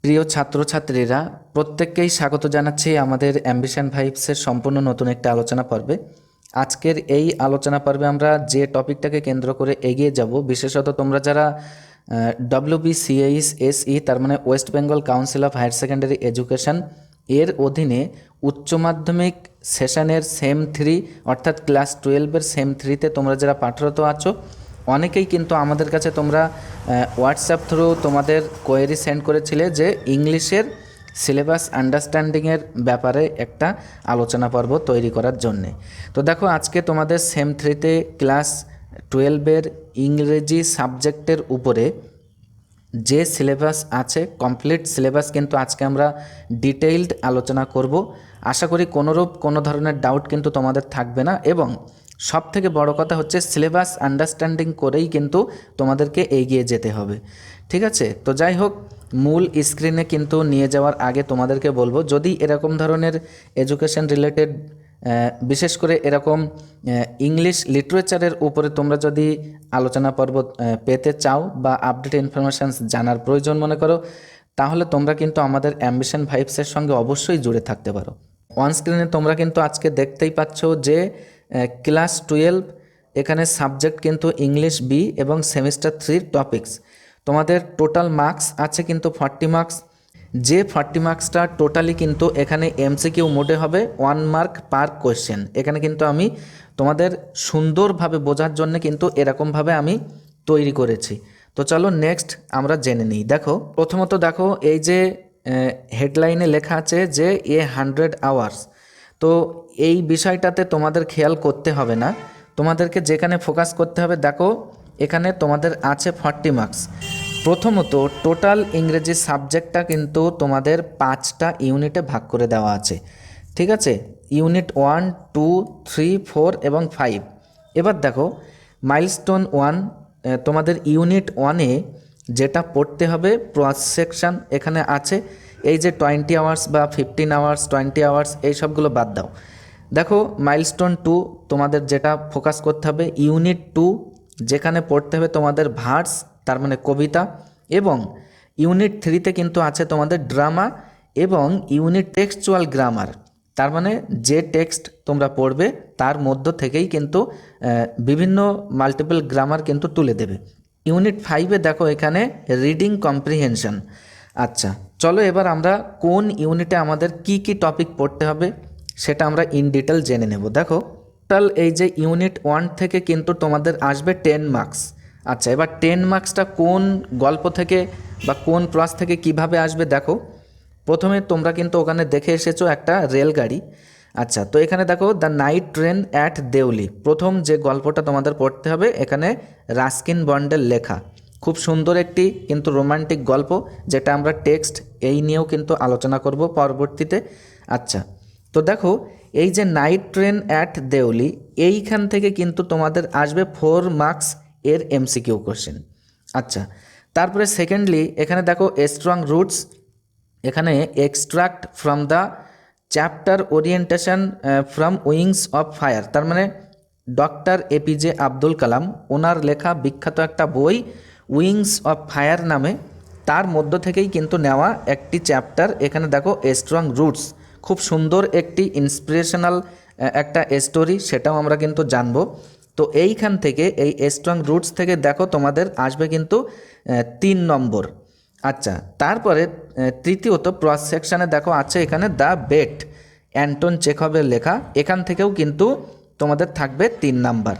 প্রিয় ছাত্রছাত্রীরা, প্রত্যেককেই স্বাগত জানাচ্ছি আমাদের অ্যাম্বিশন ভাইবসের সম্পূর্ণ নতুন একটা আলোচনা পর্বে। আজকের এই আলোচনা পর্বে আমরা যে টপিকটাকে কেন্দ্র করে এগিয়ে যাব, বিশেষত তোমরা যারা WBCHSE তার মানে West Bengal Council of Higher Secondary Education এর অধীনে উচ্চ মাধ্যমিক সেশনের সেম 3 অর্থাৎ ক্লাস 12-এর সেম 3-তে তোমরা যারা পাঠরত আছো, অনেকেই কিন্তু আমাদের কাছে তোমরা হোয়াটসঅ্যাপ থ্রু তোমাদের কোয়েরি সেন্ড করেছিলে যে ইংলিশের সিলেবাস আন্ডারস্ট্যান্ডিংয়ের ব্যাপারে একটা আলোচনা পর্ব তৈরি করার জন্যে। তো দেখো, আজকে তোমাদের সেম 3-তে ক্লাস 12-এর ইংরেজি সাবজেক্টের উপরে যে সিলেবাস আছে, কমপ্লিট সিলেবাস কিন্তু আজকে আমরা ডিটেইলড আলোচনা করব। আশা করি কোনো ধরনের ডাউট কিন্তু তোমাদের থাকবে না, এবং সব থেকে বড় কথা হচ্ছে সিলেবাস আন্ডারস্ট্যান্ডিং করেই কিন্তু তোমাদেরকে এগিয়ে যেতে হবে। ঠিক আছে? তো যাই হোক, মূল স্ক্রিনে কিন্তু নিয়ে যাওয়ার আগে তোমাদেরকে বলবো, যদি এরকম ধরনের এডুকেশন রিলেটেড বিশেষ করে এরকম ইংলিশ লিটারেচারের উপরে তোমরা যদি আলোচনা পর্ব পেতে চাও বা আপডেট ইনফরমেশানস জানার প্রয়োজন মনে করো, তাহলে তোমরা কিন্তু আমাদের অ্যাম্বিশন ভাইবসের সঙ্গে অবশ্যই জুড়ে থাকতে পারো। অন স্ক্রিনে তোমরা কিন্তু আজকে দেখতেই পাচ্ছ যে ক্লাস 12 এখানে সাবজেক্ট কিন্তু ইংলিশ বি এবং সেমিস্টার 3 টপিকস। তোমাদের টোটাল মার্কস আছে কিন্তু 40 মার্কস। যে 40 মার্কসটা টোটালি কিন্তু এখানে MCQ মোডে হবে, 1 মার্ক পার কোয়েশ্চেন। এখানে কিন্তু আমি তোমাদের সুন্দরভাবে বোঝার জন্য কিন্তু এরকমভাবে আমি তৈরি করেছি। তো চলো নেক্সট আমরা জেনে নিই। দেখো, প্রথমত দেখো, এই যে হেডলাইনে লেখা আছে যে 100 আওয়ার্স, তো এই বিষয়টাতে তোমাদের খেয়াল করতে হবে না, তোমাদেরকে যেখানে ফোকাস করতে হবে, দেখো এখানে তোমাদের আছে 40 মার্কস। প্রথমত টোটাল ইংরেজি সাবজেক্টটা কিন্তু তোমাদের 5টা ইউনিটে ভাগ করে দেওয়া আছে। ঠিক আছে? ইউনিট 1, 2, 3, 4 এবং 5। এবার দেখো, মাইলস্টোন 1, তোমাদের ইউনিট 1-এ যেটা পড়তে হবে প্রস সেকশন এখানে আছে। এই যে 20 আওয়ার্স বা 15 আওয়ার্স, 20 আওয়ার্স এই সবগুলো বাদ দাও। দেখো, মাইলস্টোন 2 তোমাদের যেটা ফোকাস করতে হবে, ইউনিট 2 যেখানে পড়তে হবে তোমাদের ভার্স তার মানে কবিতা, এবং ইউনিট 3-তে কিন্তু আছে তোমাদের ড্রামা এবং ইউনিট টেক্সচুয়াল গ্রামার, তার মানে যে টেক্সট তোমরা পড়বে তার মধ্য থেকেই কিন্তু বিভিন্ন মাল্টিপল গ্রামার কিন্তু তুলে দেবে। ইউনিট 5-এ দেখো এখানে রিডিং কম্প্রিহেনশন। আচ্ছা, চলো এবার আমরা কোন ইউনিটে আমাদের কি কি টপিক পড়তে হবে সেটা আমরা ইন ডিটেল জেনে নেব। দেখো, টোটাল এই যে ইউনিট 1 থেকে কিন্তু তোমাদের আসবে 10 মার্কস। আচ্ছা, এবার 10 মার্কসটা কোন গল্প থেকে বা কোন প্রস থেকে কিভাবে আসবে দেখো। প্রথমে তোমরা কিন্তু ওখানে দেখে এসেছো একটা রেলগাড়ি। আচ্ছা, তো এখানে দেখো the night train at Deoli, প্রথম যে গল্পটা তোমাদের পড়তে হবে, এখানে রাস্কিন বন্ডের লেখা, খুব সুন্দর একটি কিন্তু রোমান্টিক গল্প, যেটা আমরা টেক্সট এই নিয়েও কিন্তু আলোচনা করব পরবর্তীতে। আচ্ছা, তো দেখো এই যে নাইট ট্রেন অ্যাট দেউলি, এইখান থেকে কিন্তু তোমাদের আসবে 4 মার্কস এর MCQ কোশ্চেন। আচ্ছা, তারপরে সেকেন্ডলি এখানে দেখো স্ট্রং রুটস, এখানে extract from the chapter orientation from wings of fire, তার মানে ডক্টর APJ আব্দুল কালাম ওনার লেখা বিখ্যাত একটা বই উইংস অফ ফায়ার নামে, তার মধ্য থেকেই কিন্তু নেওয়া একটি চ্যাপ্টার। এখানে দেখো স্ট্রং রুটস, খুব সুন্দর একটি ইন্সপিরেশনাল একটা স্টোরি, সেটাও আমরা কিন্তু জানবো। তো এইখান থেকে এই স্ট্রং রুটস থেকে দেখো তোমাদের আসবে কিন্তু 3 নম্বর। আচ্ছা, তারপরে তৃতীয়ত প্রস সেকশানে দেখো আছে এখানে দ্য বেট, অ্যান্টন চেখভের লেখা, এখান থেকেও কিন্তু তোমাদের থাকবে 3 নাম্বার।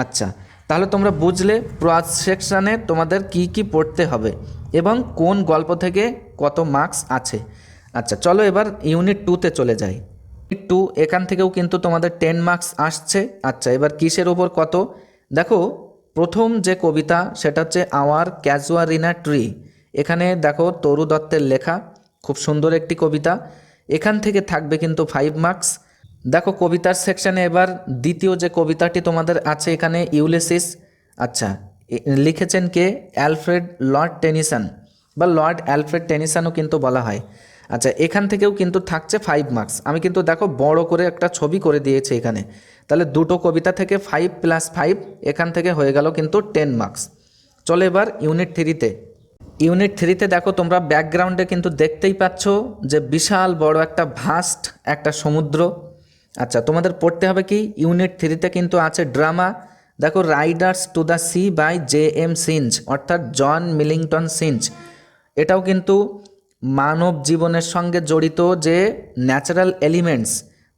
আচ্ছা, তাহলে তোমরা বুঝলে প্রস সেকশানে তোমাদের কি কি পড়তে হবে এবং কোন গল্প থেকে কত মার্কস আছে। আচ্ছা, চলো এবার ইউনিট 2-তে চলে যাই। ইউনিট 2 এখান থেকেও কিন্তু তোমাদের 10 মার্কস আসছে। আচ্ছা, এবার কিসের ওপর কত দেখো, প্রথম যে কবিতা সেটা হচ্ছে আওয়ার ক্যাজুয়ারিনা ট্রি, এখানে দেখো তরু দত্তের লেখা, খুব সুন্দর একটি কবিতা, এখান থেকে থাকবে কিন্তু 5 মার্কস। দেখো কবিতার সেকশানে এবার দ্বিতীয় যে কবিতাটি তোমাদের আছে এখানে ইউলিসিস। আচ্ছা, লিখেছেন কে? অ্যালফ্রেড লর্ড টেনিসন বা লর্ড অ্যালফ্রেড টেনিসনও কিন্তু বলা হয়। আচ্ছা, এখান থেকেও কিন্তু থাকছে 5 মার্কস। আমি কিন্তু দেখো বড় করে একটা ছবি করে দিয়েছি এখানে, তাহলে দুটো কবিতা থেকে 5 + 5, এখান থেকে হয়ে গেল কিন্তু 10 মার্কস। চলো এবার ইউনিট 3-তে। ইউনিট 3তে দেখো তোমরা ব্যাকগ্রাউন্ডে কিন্তু দেখতেই পাচ্ছ যে বিশাল বড় একটা ভাস্ট একটা সমুদ্র। আচ্ছা, তোমাদের পড়তে হবে কি, ইউনিট 3তে কিন্তু আছে ড্রামা। দেখো, riders to the sea by J M. Synge, অর্থাৎ জন মিলিংটন সিঞ্জ। এটাও কিন্তু মানব জীবনের সঙ্গে জড়িত যে ন্যাচারাল এলিমেন্টস,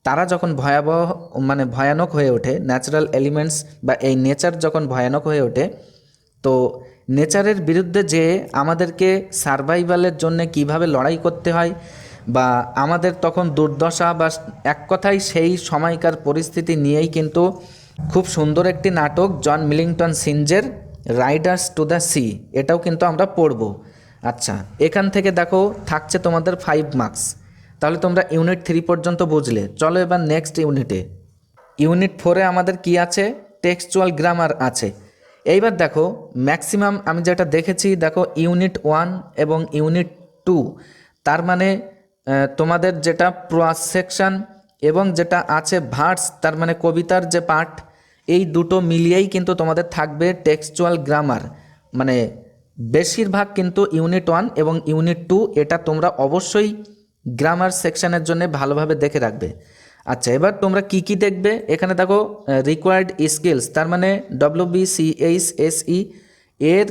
তারা যখন ভয়ানক হয়ে ওঠে, ন্যাচারাল এলিমেন্টস বা এই নেচার যখন ভয়ানক হয়ে ওঠে, তো নেচারের বিরুদ্ধে যে আমাদেরকে সারভাইভালের জন্য কিভাবে লড়াই করতে হয়, বা আমাদের তখন দুর্দশা, বা এক কথায় সেই সময়কার পরিস্থিতি নিয়েই কিন্তু খুব সুন্দর একটি নাটক জন মিলিংটন সিঞ্জের রাইডার্স টু দ্য সি, এটাও কিন্তু আমরা পড়ব। আচ্ছা, এখান থেকে দেখো থাকছে তোমাদের 5 মার্কস। তাহলে তোমরা ইউনিট 3 পর্যন্ত বুঝলে। চলো এবার নেক্সট ইউনিটে। ইউনিট 4-এ আমাদের কি আছে, টেক্সচুয়াল গ্রামার আছে। এইবার দেখো ম্যাক্সিমাম আমি যেটা দেখেছি, দেখো ইউনিট 1 এবং ইউনিট 2, তার মানে তোমাদের যেটা প্রোয়াজ সেকশন এবং যেটা আছে ভার্স, তার মানে কবিতার যে পার্ট, এই দুটো মিলিয়েই কিন্তু তোমাদের থাকবে টেক্সচুয়াল গ্রামার। মানে বেশিরভাগ কিন্তু ইউনিট 1 এবং ইউনিট 2 এটা তোমরা অবশ্যই গ্রামার সেকশনের জন্য ভালোভাবে দেখে রাখবে। আচ্ছা, এবার তোমরা কি কি দেখবে, এখানে দেখো রিকোয়ার্ড স্কিলস, তার মানে WBCHSE এর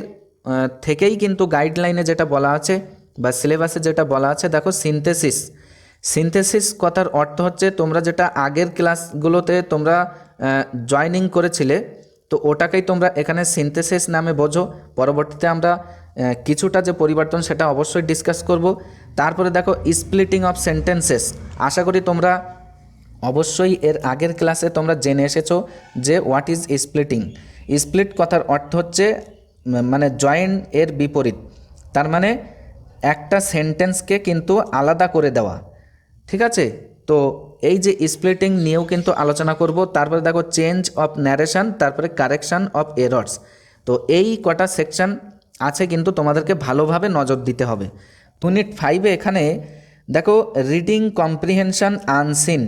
থেকেই কিন্তু গাইডলাইনে যেটা বলা আছে বা সিলেবাসে যেটা বলা আছে, দেখো সিনথেসিস কথার অর্থ হচ্ছে তোমরা যেটা আগের ক্লাসগুলোতে তোমরা জয়নিং করেছিলে, তো ওটাকেই তোমরা এখানে সিনথেসিস নামে বোঝো। পরবর্তীতে আমরা কিছুটা যে পরিবর্তন সেটা অবশ্যই ডিসকাস করব। তারপরে দেখো স্প্লিটিং অফ সেন্টেন্সেস, আশা করি তোমরা অবশ্যই এর আগের ক্লাসে তোমরা জেনে এসেছো যে হোয়াট ইজ স্প্লিটিং। স্প্লিট কথার অর্থ হচ্ছে মানে জয়েন এর বিপরীত, তার মানে একটা সেন্টেন্সকে কিন্তু আলাদা করে দেওয়া। ঠিক আছে, তো এই যে স্প্লিটিং নিয়েও কিন্তু আলোচনা করব। তারপরে দেখো চেঞ্জ অফ ন্যারেশন, তারপরে কারেকশান অফ এরর্স। তো এই কটা সেকশন আছে, কিন্তু তোমাদেরকে ভালোভাবে নজর দিতে হবে। ইউনিট 5-এ এখানে দেখো রিডিং কম্প্রিহেনশন আনসিন,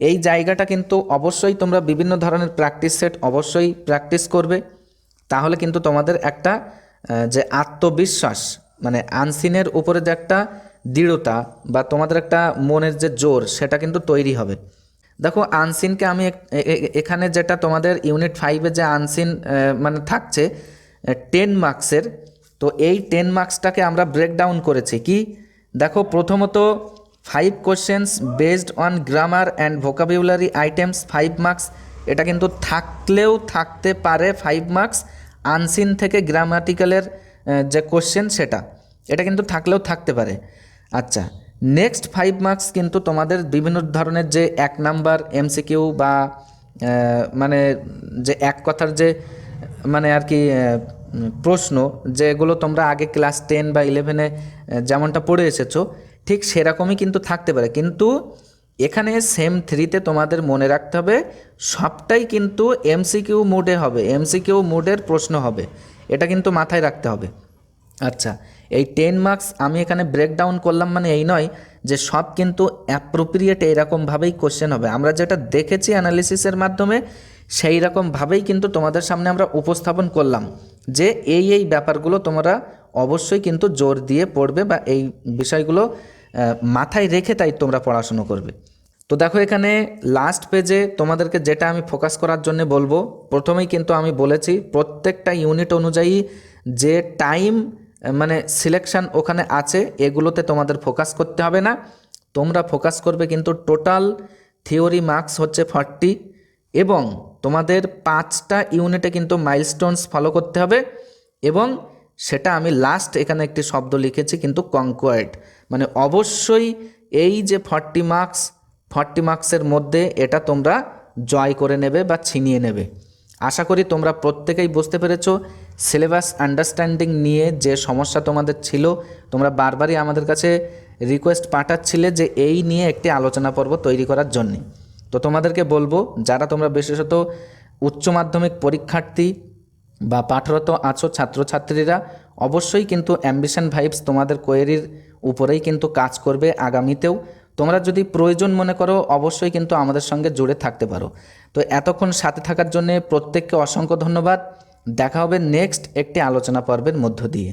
এই জায়গাটা কিন্তু অবশ্যই তোমরা বিভিন্ন ধরনের প্র্যাকটিস সেট অবশ্যই প্র্যাকটিস করবে। তাহলে কিন্তু তোমাদের একটা যে আত্মবিশ্বাস, মানে আনসিনের উপরে যে একটা দৃঢ়তা বা তোমাদের একটা মনের যে জোর, সেটা কিন্তু তৈরি হবে। দেখো আনসিনকে আমি এখানে যেটা তোমাদের ইউনিট 5-এ যে আনসিন মানে থাকছে 10 মার্কসের, তো এই 10 মার্কসটাকে আমরা ব্রেকডাউন করেছি কি, দেখো প্রথমত 5 questions based on grammar and vocabulary items 5 marks, এটা কিন্তু থাকলেও থাকতে পারে 5 মার্কস। আনসিন থেকে গ্রামাটিক্যালের যে কোশ্চেন সেটা, এটা কিন্তু থাকলেও থাকতে পারে। আচ্ছা, নেক্সট 5 মার্কস কিন্তু তোমাদের বিভিন্ন ধরনের যে 1 নাম্বার MCQ বা মানে যে এক কথার যে মানে আর কি প্রশ্ন, যেগুলো তোমরা আগে ক্লাস 10 বা 11-এ যেমনটা পড়ে এসেছো, ঠিক সেরকমই কিন্তু থাকতে পারে। কিন্তু এখানে সেম 3-তে তোমাদের মনে রাখতে হবে সবটাই কিন্তু MCQ মোডে হবে, MCQ মোডের প্রশ্ন হবে, এটা কিন্তু মাথায় রাখতে হবে। আচ্ছা, এই 10 মার্কস আমি এখানে ব্রেকডাউন করলাম মানে এই নয় যে সব কিন্তু অ্যাপ্রোপ্রিয়েট এইরকমভাবেই কোশ্চেন হবে। আমরা যেটা দেখেছি অ্যানালিসিসের মাধ্যমে, সেই রকমভাবেই কিন্তু তোমাদের সামনে আমরা উপস্থাপন করলাম যে এই ব্যাপারগুলো তোমরা অবশ্যই কিন্তু জোর দিয়ে পড়বে বা এই বিষয়গুলো মাথায় রেখে তাই তোমরা পড়াশুনো করবে। তো দেখো এখানে লাস্ট পেজে তোমাদেরকে যেটা আমি ফোকাস করার জন্য বলবো, প্রথমেই কিন্তু আমি বলেছি প্রত্যেকটা ইউনিট অনুযায়ী যে টাইম মানে সিলেকশন ওখানে আছে, এগুলোতে তোমাদের ফোকাস করতে হবে না। তোমরা ফোকাস করবে কিন্তু টোটাল থিওরি মার্কস হচ্ছে 40, এবং তোমাদের 5টা ইউনিটে কিন্তু মাইলস্টোনস ফলো করতে হবে। এবং সেটা আমি লাস্ট এখানে একটি শব্দ লিখেছি কিন্তু কনকোয়ার্ড, মানে অবশ্যই এই যে 40 মার্কসের মধ্যে এটা তোমরা জয় করে নেবে বা ছিনিয়ে নেবে। আশা করি তোমরা প্রত্যেকেই বুঝতে পেরেছো সিলেবাস আন্ডারস্ট্যান্ডিং নিয়ে যে সমস্যা তোমাদের ছিল, তোমরা বারবারই আমাদের কাছে রিকোয়েস্ট পাঠাচ্ছিলে যে এই নিয়ে একটি আলোচনা পর্ব তৈরি করার জন্যে। তো তোমাদেরকে বলবো, যারা তোমরা বিশেষত উচ্চ মাধ্যমিক পরীক্ষার্থী বা পাঠরত আছো ছাত্রছাত্রীরা, অবশ্যই কিন্তু অ্যাম্বিশন ভাইবস তোমাদের কোয়েরির উপরেই কিন্তু কাজ করবে আগামীতেও। তোমরা যদি প্রয়োজন মনে করো অবশ্যই কিন্তু আমাদের সঙ্গে জুড়ে থাকতে পারো। তো এতক্ষণ সাথে থাকার জন্য প্রত্যেককে অসংখ্য ধন্যবাদ। দেখা হবে নেক্সট একটি আলোচনা পর্বের মধ্য দিয়ে।